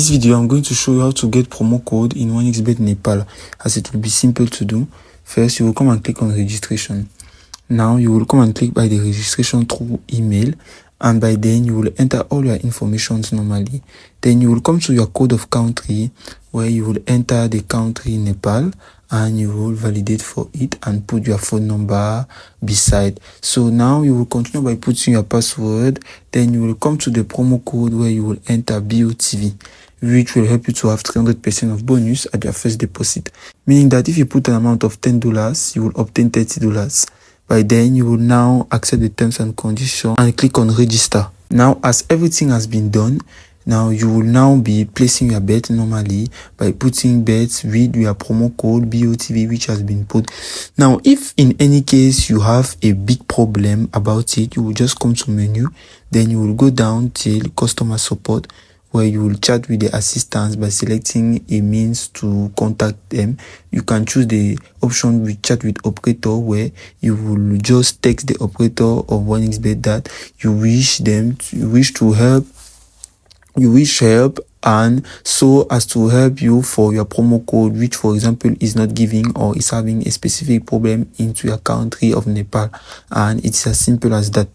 this video, I'm going to show you how to get promo code in 1xBet Nepal, as it will be simple to do. First, you will come and click on registration. Now, you will come and click by the registration through email, and by then you will enter all your information normally. Then you will come to your code of country, where you will enter the country Nepal, and you will validate for it and put your phone number beside. So now you will continue by putting your password. Then you will come to the promo code where you will enter BOTV, which will help you to have 300% of bonus at your first deposit. Meaning that if you put an amount of $10, you will obtain $30. By then, you will now accept the terms and conditions and click on register. Now, as everything has been done, now you will now be placing your bet normally by putting bets with your promo code BOTV, which has been put. Now, if in any case you have a big problem about it, you will just come to menu. Then you will go down till customer support, where you will chat with the assistants by selecting a means to contact them. You can choose the option with chat with operator, where you will just text the operator of 1xBet that you wish help, and so as to help you for your promo code, which for example is not giving or is having a specific problem into your country of Nepal. And it's as simple as that.